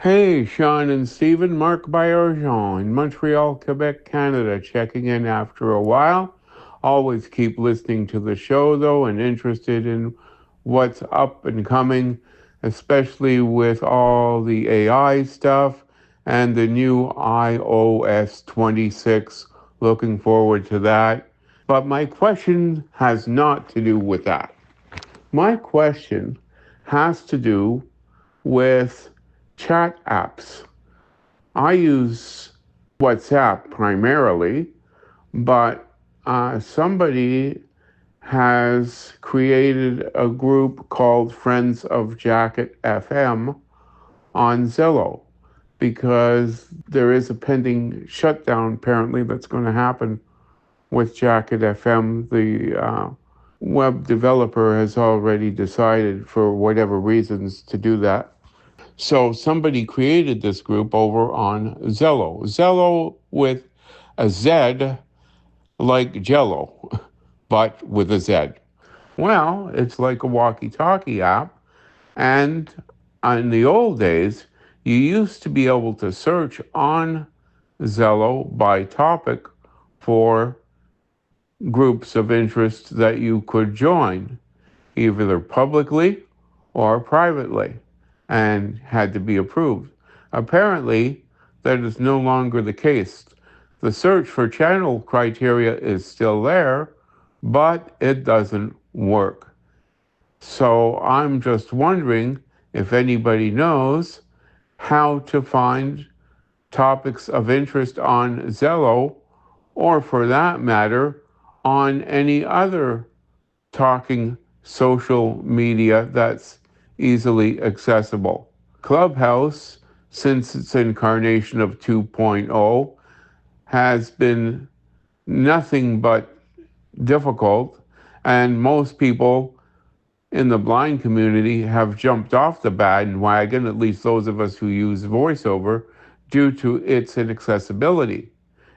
Hey, Shaun and Steven, Marc in Montreal, Quebec, Canada, checking in after a while. Always keep listening to the show, though, and interested in what's up and coming, especially with all the AI stuff and the new iOS 26. Looking forward to that. But my question has not to do with that. My question has to do with chat apps. I use WhatsApp primarily, but somebody has created a group called Friends of Jacket FM on Zello because there is a pending shutdown apparently that's going to happen with Jacket FM. The web developer has already decided for whatever reasons to do that. So somebody created this group over on Zello. Zello with a Z like Jello, but with a Z. Well, it's like a walkie-talkie app. And in the old days, you used to be able to search on Zello by topic for groups of interest that you could join, either publicly or privately, and had to be approved. Apparently, that is no longer the case. The search for channel criteria is still there, but it doesn't work. So I'm just wondering if anybody knows how to find topics of interest on Zello, or for that matter, on any other talking social media that's easily accessible. Clubhouse, since its incarnation of 2.0, has been nothing but difficult, and most people in the blind community have jumped off the bandwagon, at least those of us who use voiceover, due to its inaccessibility.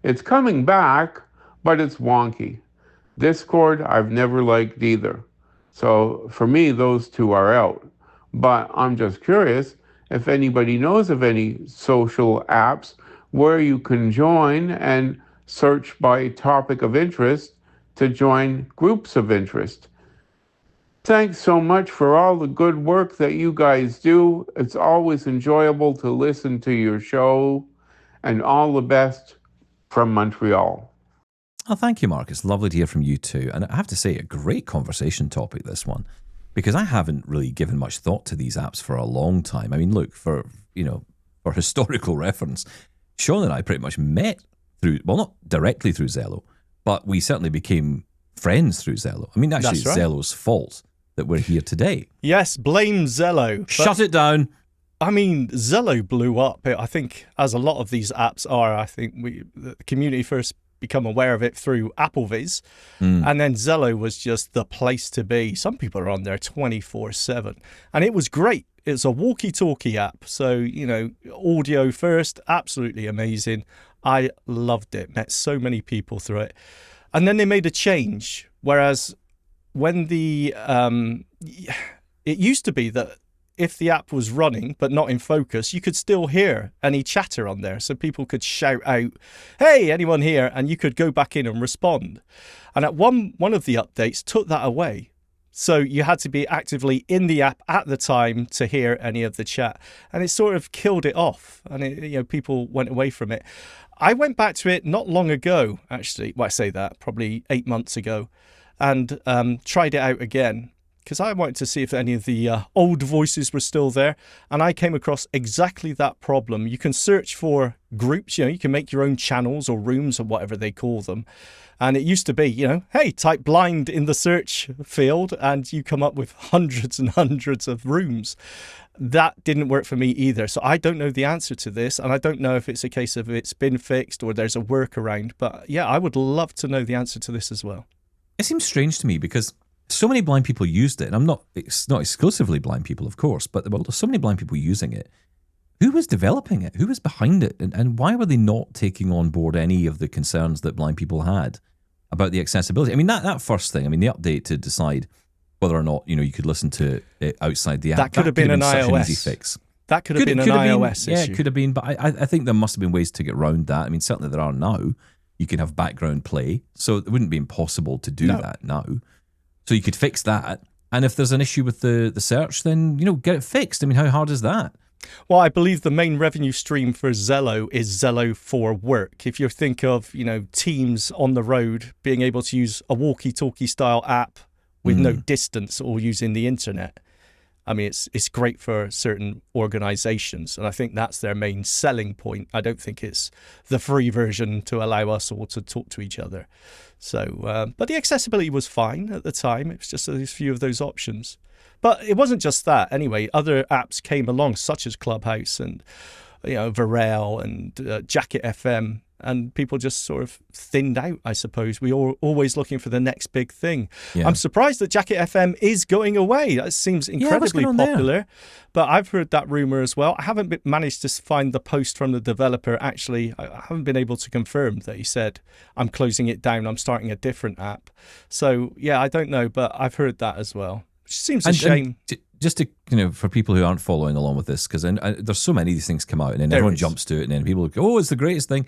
It's coming back, but it's wonky. Discord, I've never liked either. So for me, those two are out. But I'm just curious if anybody knows of any social apps where you can join and search by topic of interest to join groups of interest. Thanks so much for all the good work that you guys do. It's always enjoyable to listen to your show, and all the best from Montreal. Oh, thank you, Marc. It's lovely to hear from you too. And I have to say, a great conversation topic, this one, because I haven't really given much thought to these apps for a long time. I mean, look, for historical reference, Shaun and I pretty much met through, well, not directly through Zello, but we certainly became friends through Zello. I mean, actually, it's right. Zello's fault that we're here today. Yes, blame Zello. Shut it down. I mean, Zello blew up. I think, as a lot of these apps are, I think the community first become aware of it through Applevis, and then Zello was just the place to be. Some people are on there 24/7, and it was great. It's a walkie-talkie app, so audio first, absolutely amazing. I loved it. Met so many people through it, and then they made a change. Whereas when it used to be that if the app was running but not in focus, you could still hear any chatter on there. So people could shout out, "Hey, anyone here?" And you could go back in and respond. And at one of the updates took that away. So you had to be actively in the app at the time to hear any of the chat. And it sort of killed it off. And people went away from it. I went back to it not long ago, actually. Well, I say that, probably 8 months ago. And tried it out again, because I wanted to see if any of the old voices were still there. And I came across exactly that problem. You can search for groups, you can make your own channels or rooms or whatever they call them. And it used to be, hey, type blind in the search field and you come up with hundreds and hundreds of rooms. That didn't work for me either. So I don't know the answer to this. And I don't know if it's a case of it's been fixed or there's a workaround. But yeah, I would love to know the answer to this as well. It seems strange to me because so many blind people used it, and it's not exclusively blind people, of course, but there's so many blind people using it. Who was developing it? Who was behind it? And why were they not taking on board any of the concerns that blind people had about the accessibility? I mean, that first thing, the update to decide whether or not, you could listen to it outside the app. That could have been an such iOS. an easy fix. That could have been an iOS issue. Yeah, it could have been, but I think there must have been ways to get around that. I mean, certainly there are now. You can have background play, so it wouldn't be impossible to do that now. So you could fix that. And if there's an issue with the search, then, get it fixed. I mean, how hard is that? Well, I believe the main revenue stream for Zello is Zello for Work. If you think of, teams on the road being able to use a walkie-talkie style app with no distance or using the internet, I mean, it's great for certain organizations, and I think that's their main selling point. I don't think it's the free version to allow us all to talk to each other. So, but the accessibility was fine at the time. It was just a few of those options. But it wasn't just that. Anyway, other apps came along, such as Clubhouse and Varel and Jacket FM, and people just sort of thinned out, I suppose. We were always looking for the next big thing. Yeah. I'm surprised that Jacket FM is going away. That seems incredibly popular. But I've heard that rumor as well. I haven't managed to find the post from the developer. Actually, I haven't been able to confirm that he said, I'm closing it down, I'm starting a different app. So, yeah, I don't know, but I've heard that as well. Which seems a shame. Just to, for people who aren't following along with this, because there's so many of these things come out, and then everyone jumps to it, and then people go, oh, it's the greatest thing.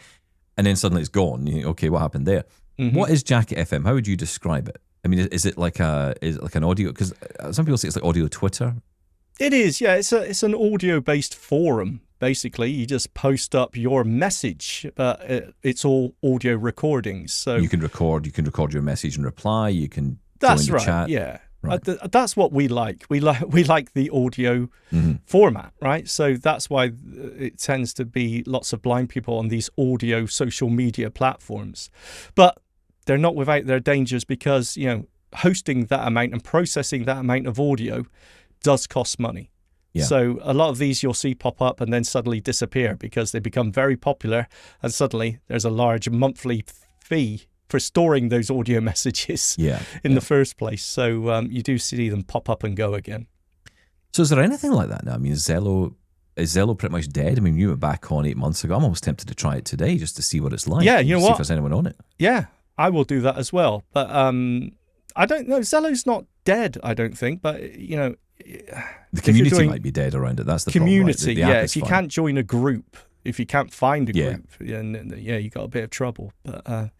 And then suddenly it's gone. You think, okay, what happened there? Mm-hmm. What is Jacket FM? How would you describe it? I mean, is it like an audio? Because some people say it's like audio Twitter. It is, yeah. It's an audio-based forum. Basically, you just post up your message, but it's all audio recordings. So you can record your message and reply. You can that's join the right. chat. Yeah. Right. That's what we like. We like the audio format, right? So that's why it tends to be lots of blind people on these audio social media platforms. But they're not without their dangers, because hosting that amount and processing that amount of audio does cost money. Yeah. So a lot of these you'll see pop up and then suddenly disappear because they become very popular, and suddenly there's a large monthly fee for storing those audio messages in the first place. So you do see them pop up and go again. So is there anything like that now? I mean, is Zello pretty much dead? I mean, you were back on 8 months ago. I'm almost tempted to try it today just to see what it's like. Yeah, you know what? See if there's anyone on it. Yeah, I will do that as well. But I don't know. Zello's not dead, I don't think. But, the community might be dead around it. That's the community, problem, right? If you can't join a group, if you can't find a group, you got a bit of trouble. But I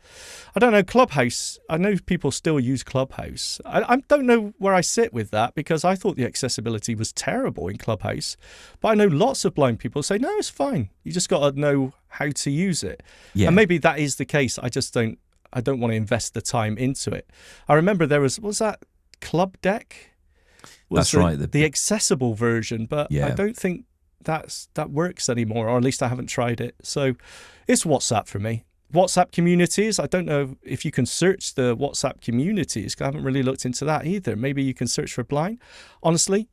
don't know, Clubhouse, I know people still use Clubhouse. I don't know where I sit with that, because I thought the accessibility was terrible in Clubhouse. But I know lots of blind people say, no, it's fine. You just got to know how to use it. Yeah. And maybe that is the case. I don't want to invest the time into it. I remember there was that Club Deck? That's right. The accessible version, but I don't think that works anymore, or at least I haven't tried it. So it's WhatsApp for me. WhatsApp communities, I don't know if you can search the WhatsApp communities. I haven't really looked into that either. Maybe you can search for blind. Honestly,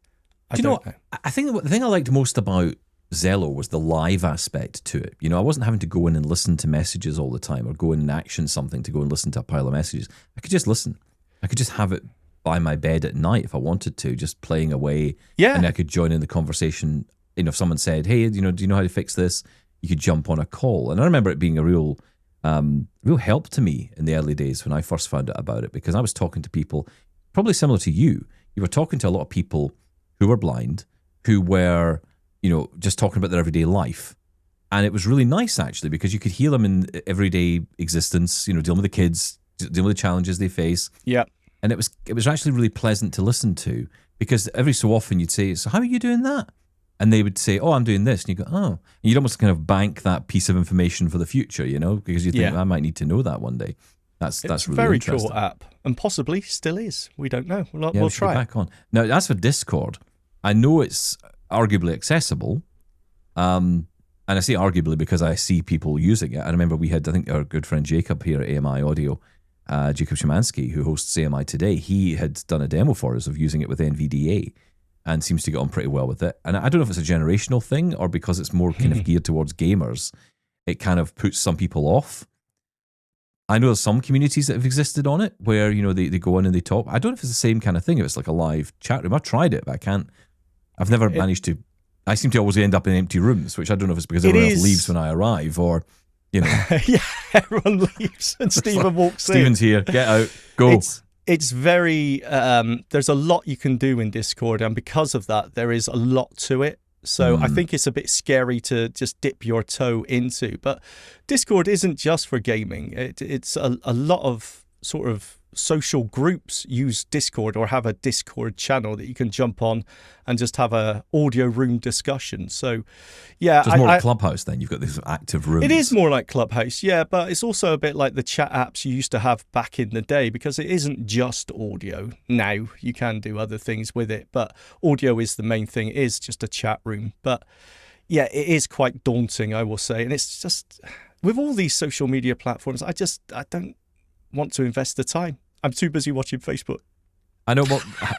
I don't know. I think the thing I liked most about Zello was the live aspect to it. I wasn't having to go in and listen to messages all the time, or go in and action something to go and listen to a pile of messages. I could just listen. I could just have it by my bed at night if I wanted to, just playing away. Yeah. And I could join in the conversation. If someone said, hey, do you know how to fix this? You could jump on a call. And I remember it being a real help to me in the early days when I first found out about it, because I was talking to people probably similar to you. You were talking to a lot of people who were blind, who were, just talking about their everyday life. And it was really nice, actually, because you could hear them in everyday existence, dealing with the kids, dealing with the challenges they face. Yeah. And it was actually really pleasant to listen to, because every so often you'd say, so how are you doing that? And they would say, oh, I'm doing this. And you go, oh. And you'd almost kind of bank that piece of information for the future, because you think, I might need to know that one day. That's really interesting. It's a very cool app, and possibly still is. We don't know. We'll try it. Back on. Now, as for Discord, I know it's arguably accessible. And I say arguably because I see people using it. I remember we had, I think, our good friend Jacob here at AMI Audio, Jacob Szymanski, who hosts AMI Today. He had done a demo for us of using it with NVDA, and seems to get on pretty well with it. And I don't know if it's a generational thing, or because it's more kind of geared towards gamers, it kind of puts some people off. I know there's some communities that have existed on it where, they go in and they talk. I don't know if it's the same kind of thing, if it's like a live chat room. I've tried it, but I've never managed to. I seem to always end up in empty rooms, which I don't know if it's because everyone else leaves when I arrive, or, yeah, everyone leaves and Steven walks in. Steven's here, get out, go. It's very, there's a lot you can do in Discord, and because of that, there is a lot to it. So I think it's a bit scary to just dip your toe into. But Discord isn't just for gaming. It's a lot of sort of social groups use Discord or have a Discord channel that you can jump on and just have a audio room discussion. So yeah, So it's more like Clubhouse then. You've got these active rooms. it is more like Clubhouse, yeah, but it's also a bit like the chat apps you used to have back in the day, because it isn't just audio. Now you can do other things with it, but audio is the main thing. It is just a chat room. But yeah, it is quite daunting, I will say. And it's just, with all these social media platforms, I don't want to invest the time. I'm too busy watching Facebook. I know,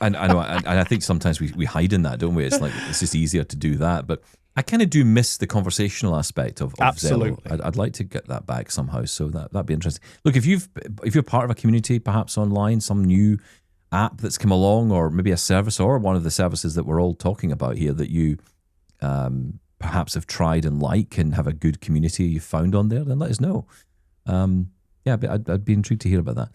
and I think sometimes we hide in that, don't we? It's like it's just easier to do that. But I kind of do miss the conversational aspect of Absolutely. Zello. I'd like to get that back somehow. So that'd be interesting. Look, if you're part of a community, perhaps online, some new app that's come along, or maybe a service, or one of the services that we're all talking about here that you perhaps have tried and like and have a good community you found on there, then let us know. Yeah, but I'd be intrigued to hear about that.